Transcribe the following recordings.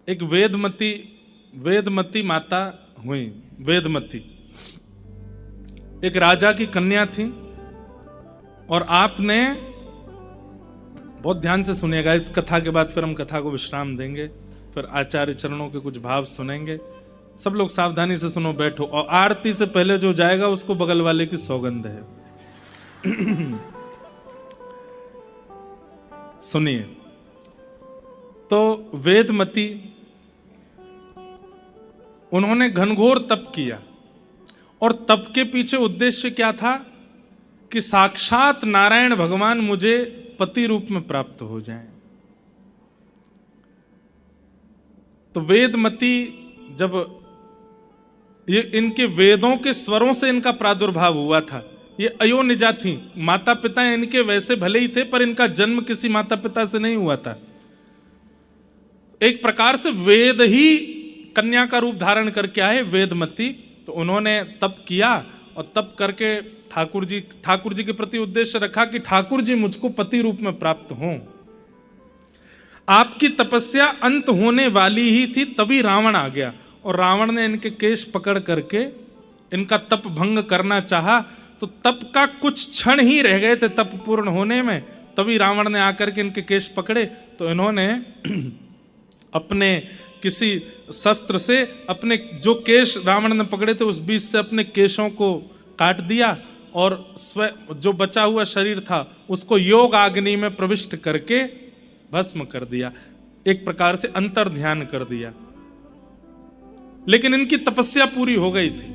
एक वेदमती माता हुई। वेदमती एक राजा की कन्या थी, और आपने बहुत ध्यान से सुनिएगा, इस कथा के बाद फिर हम कथा को विश्राम देंगे, फिर आचार्य चरणों के कुछ भाव सुनेंगे। सब लोग सावधानी से सुनो, बैठो, और आरती से पहले जो जाएगा उसको बगल वाले की सौगंध है। सुनिए। तो वेदमती, उन्होंने घनघोर तप किया, और तप के पीछे उद्देश्य क्या था कि साक्षात नारायण भगवान मुझे पति रूप में प्राप्त हो जाएं। तो वेदमती, जब ये इनके वेदों के स्वरों से इनका प्रादुर्भाव हुआ था, ये अयोनिजा थी, माता पिता इनके वैसे भले ही थे, पर इनका जन्म किसी माता पिता से नहीं हुआ था। एक प्रकार से वेद ही कन्या का रूप धारण करके आए वेदमती। तो उन्होंने तप किया, और तप करके ठाकुर जी के प्रति उद्देश्य रखा कि ठाकुर जी मुझको पति रूप में प्राप्त हों। आपकी तपस्या अंत होने वाली ही थी, तभी रावण आ गया, और रावण ने इनके केश पकड़ करके इनका तप भंग करना चाहा। तो तप का कुछ क्षण ही रह गए थे तप पूर्ण होने में, तभी रावण ने आकर के इनके केश पकड़े। तो इन्होंने अपने किसी शस्त्र से अपने जो केश रावण ने पकड़े थे उस बीच से अपने केशों को काट दिया, और जो बचा हुआ शरीर था उसको योग अग्नि में प्रविष्ट करके भस्म कर दिया, एक प्रकार से अंतर ध्यान कर दिया। लेकिन इनकी तपस्या पूरी हो गई थी।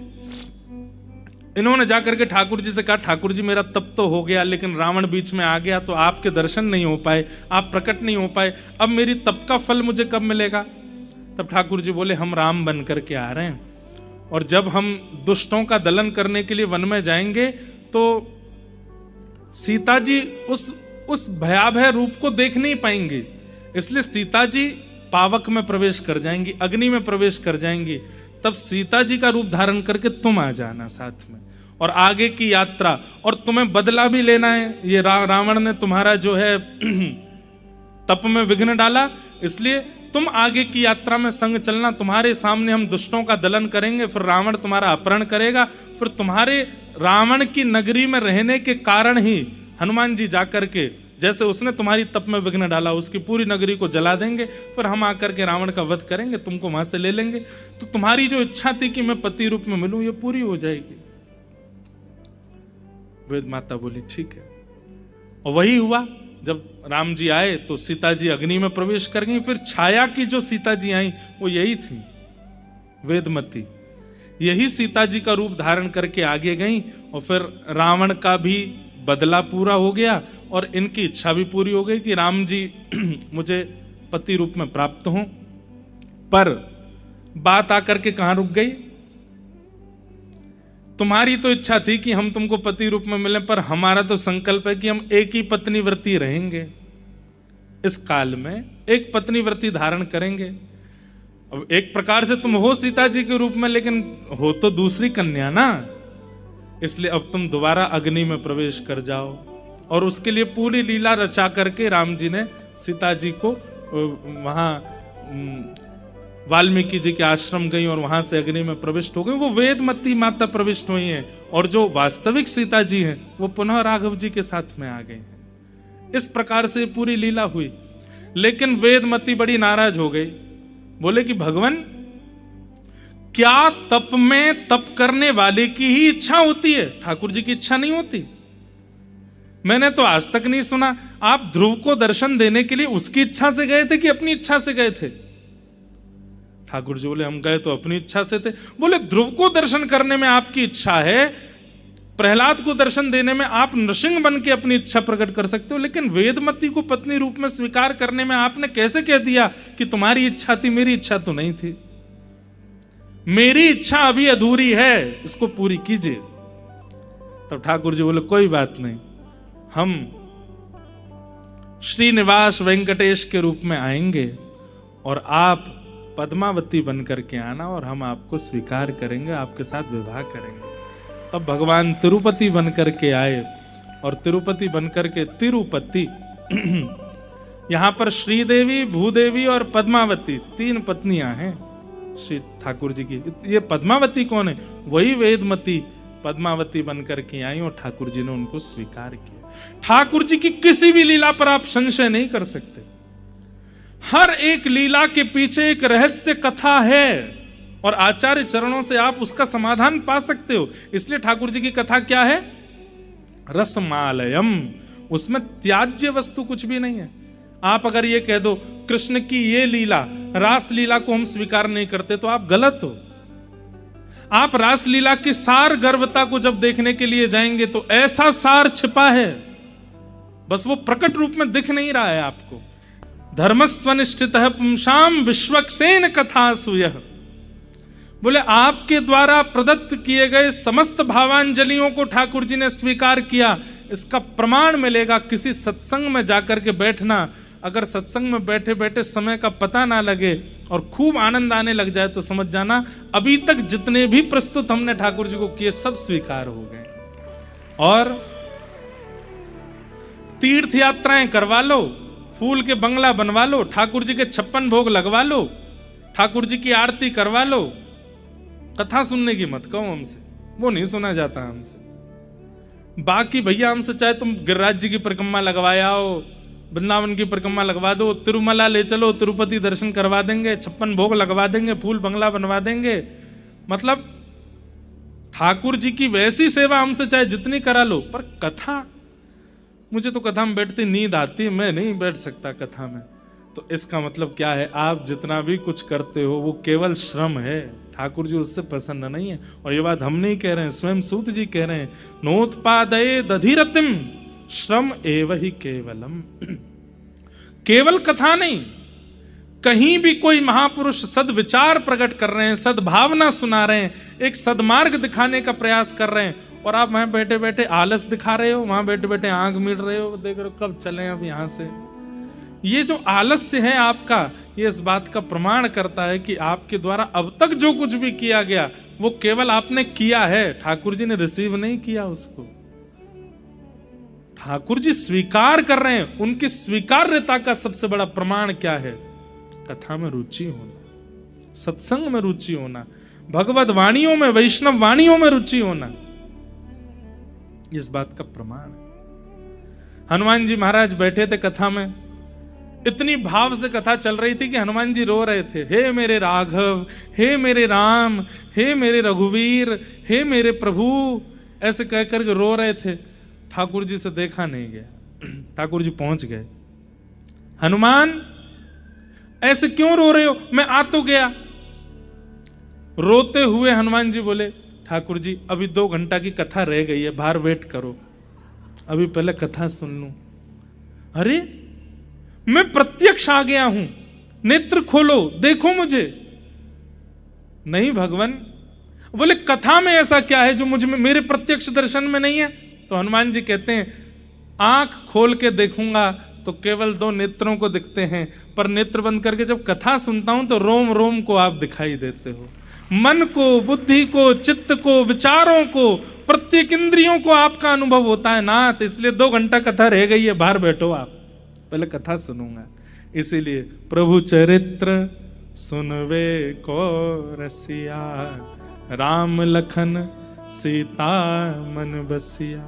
इन्होंने जाकर के ठाकुर जी से कहा, ठाकुर जी मेरा तप तो हो गया, लेकिन रावण बीच में आ गया, तो आपके दर्शन नहीं हो पाए, आप प्रकट नहीं हो पाए, अब मेरी तप का फल मुझे कब मिलेगा? तब ठाकुर जी बोले, हम राम बन करके आ रहे हैं, और जब हम दुष्टों का दलन करने के लिए वन में जाएंगे तो सीता जी उस भयावह रूप को देख नहीं पाएंगे, इसलिए सीता जी पावक में प्रवेश कर जाएंगी, अग्नि में प्रवेश कर जाएंगी। तब सीता जी का रूप धारण करके तुम आ जाना साथ में, और आगे की यात्रा, और तुम्हें बदला भी लेना है। ये रावण ने तुम्हारा जो है तप में विघ्न डाला, इसलिए तुम आगे की यात्रा में संग चलना। तुम्हारे सामने हम दुष्टों का दलन करेंगे, फिर रावण तुम्हारा अपहरण करेगा, फिर तुम्हारे रावण की नगरी में रहने के कारण ही हनुमान जी जाकर के, जैसे उसने तुम्हारी तप में विघ्न डाला, उसकी पूरी नगरी को जला देंगे, फिर हम आकर के रावण का वध करेंगे, तुमको वहां से ले लेंगे। तो तुम्हारी जो इच्छा थी कि मैं पति रूप में मिलूं, ये पूरी हो जाएगी। वेद माता बोली ठीक है, और वही हुआ। जब राम जी आए तो सीता जी अग्नि में प्रवेश कर गई। फिर छाया की जो सीता जी आई वो यही थी, वेदमती। यही सीता जी का रूप धारण करके आगे गई, और फिर रावण का भी बदला पूरा हो गया, और इनकी इच्छा भी पूरी हो गई कि राम जी मुझे पति रूप में प्राप्त हों। पर बात आकर के कहां रुक गई? तुम्हारी तो इच्छा थी कि हम तुमको पति रूप में मिलें, पर हमारा तो संकल्प है कि हम एक ही पत्नी व्रती रहेंगे, इस काल में एक पत्नी व्रती धारण करेंगे। अब एक प्रकार से तुम हो सीता जी के रूप में, लेकिन हो तो दूसरी कन्या ना, इसलिए अब तुम दोबारा अग्नि में प्रवेश कर जाओ। और उसके लिए पूरी लीला रचा करके राम जी ने सीता जी को वहां वाल्मीकि जी के आश्रम गई, और वहां से अग्नि में प्रविष्ट हो गई। वो वेदमती माता प्रविष्ट हुई हैं, और जो वास्तविक सीता जी हैं वो पुनः राघव जी के साथ में आ गए हैं। इस प्रकार से पूरी लीला हुई। लेकिन वेदमती बड़ी नाराज हो गई, बोले कि भगवान, क्या तप में तप करने वाले की ही इच्छा होती है, ठाकुर जी की इच्छा नहीं होती? मैंने तो आज तक नहीं सुना। आप ध्रुव को दर्शन देने के लिए उसकी इच्छा से गए थे कि अपनी इच्छा से गए थे? ठाकुर जी बोले, हम गए तो अपनी इच्छा से थे। बोले, ध्रुव को दर्शन करने में आपकी इच्छा है, प्रहलाद को दर्शन देने में आप नृसिंह बन के अपनी इच्छा प्रकट कर सकते हो, लेकिन वेदमती को पत्नी रूप में स्वीकार करने में आपने कैसे कह दिया कि तुम्हारी इच्छा थी, मेरी इच्छा तो नहीं थी। मेरी इच्छा अभी अधूरी है, इसको पूरी कीजिए। तब ठाकुर जी बोले, कोई बात नहीं, हम श्रीनिवास वेंकटेश के रूप में आएंगे, और आप पद्मावती बन करके आना, और हम आपको स्वीकार करेंगे, आपके साथ विवाह करेंगे। तब भगवान तिरुपति बन करके आए, और तिरुपति बन करके तिरुपति यहां पर श्रीदेवी, भूदेवी और पद्मावती 3 पत्नियां हैं श्री ठाकुर जी की। ये पद्मावती कौन है? वही वेदमती पद्मावती बनकर के आई और ठाकुर जी ने उनको स्वीकार किया। ठाकुर जी की किसी भी लीला पर आप संशय नहीं कर सकते। हर एक लीला के पीछे एक रहस्य कथा है और आचार्य चरणों से आप उसका समाधान पा सकते हो। इसलिए ठाकुर जी की कथा क्या है? रसमालयम। उसमें त्याज्य वस्तु कुछ भी नहीं है। आप अगर ये कह दो कृष्ण की ये लीला, रास लीला को हम स्वीकार नहीं करते, तो आप गलत हो। आप रास लीला की सार गर्भता को जब देखने के लिए जाएंगे तो ऐसा सार छिपा है, बस वो प्रकट रूप में दिख नहीं रहा है आपको। धर्मस्वनिष्ठितः पुंसाम विश्वक्सेन कथासूयः। बोले आपके द्वारा प्रदत्त किए गए समस्त भावांजलियों को ठाकुर जी ने स्वीकार किया। इसका प्रमाण मिलेगा किसी सत्संग में जाकर के बैठना। अगर सत्संग में बैठे बैठे समय का पता ना लगे और खूब आनंद आने लग जाए तो समझ जाना अभी तक जितने भी प्रस्तुत हमने ठाकुर जी को किए सब स्वीकार हो गए। और तीर्थ यात्राएं करवा लो, फूल के बंगला बनवा लो, ठाकुर जी के 56 भोग लगवा लो, ठाकुर जी की आरती करवा लो। कथा सुनने की मत कहो हमसे, वो नहीं सुना जाता हमसे। बाकी भैया हमसे चाहे तुम गिरिराज जी की परिक्रमा लगवाओ, वृंदावन की परिक्रमा लगवा दो, तिरुमला ले चलो, तिरुपति दर्शन करवा देंगे, 56 भोग लगवा देंगे, फूल बंगला बनवा देंगे। मतलब ठाकुर जी की वैसी सेवा हमसे चाहे जितनी करा लो, पर कथा, मुझे तो कथा में बैठती नींद आती है, मैं नहीं बैठ सकता कथा में। तो इसका मतलब क्या है? आप जितना भी कुछ करते हो वो केवल श्रम है, ठाकुर जी उससे प्रसन्न नहीं है। और ये बात हम नहीं कह रहे हैं, स्वयं सूत जी कह रहे हैं, नोत्पादये दधिरतिम श्रम एव ही केवलम। केवल कथा नहीं, कहीं भी कोई महापुरुष सद्विचार प्रकट कर रहे हैं, सद्भावना सुना रहे हैं, एक सद्मार्ग दिखाने का प्रयास कर रहे हैं, और आप वहां बैठे बैठे आलस दिखा रहे हो, वहां बैठे बैठे आंख मीट रहे हो, देख रहे हो कब चले अब यहां से। ये जो आलस्य है आपका, ये इस बात का प्रमाण करता है कि आपके द्वारा अब तक जो कुछ भी किया गया वो केवल आपने किया है, ठाकुर जी ने रिसीव नहीं किया उसको। ठाकुर जी स्वीकार कर रहे हैं। उनकी स्वीकार्यता का सबसे बड़ा प्रमाण क्या है? कथा में रुचि होना, सत्संग में रुचि होना, भगवत वाणियों में, वैष्णव वाणियों में रुचि होना, इस बात का प्रमाण है। हनुमान जी महाराज बैठे थे कथा में, इतनी भाव से कथा चल रही थी कि हनुमान जी रो रहे थे, हे मेरे राघव, हे मेरे राम, हे मेरे रघुवीर, हे मेरे प्रभु, ऐसे कह करके रो रहे थे। ठाकुर जी से देखा नहीं गया। ठाकुर जी पहुंच गए। हनुमान ऐसे क्यों रो रहे हो? मैं आ तो गया। रोते हुए हनुमान जी बोले, ठाकुर जी अभी 2 घंटा की कथा रह गई है, बाहर वेट करो, अभी पहले कथा सुन लूं। अरे मैं प्रत्यक्ष आ गया हूं, नेत्र खोलो, देखो मुझे। नहीं भगवान। बोले कथा में ऐसा क्या है जो मुझे मेरे प्रत्यक्ष दर्शन में नहीं है? तो हनुमान जी कहते हैं, आंख खोल के देखूंगा तो केवल 2 नेत्रों को दिखते हैं, पर नेत्र बंद करके जब कथा सुनता हूं तो रोम रोम को आप दिखाई देते हो, मन को, बुद्धि को, चित्त को, विचारों को, प्रत्येक इंद्रियों को आपका अनुभव होता है नाथ। इसलिए 2 घंटा कथा रह गई है, बाहर बैठो आप, पहले कथा सुनूंगा। इसीलिए प्रभु चरित्र सुनवे को रसिया, राम लखन सीता मन बसिया।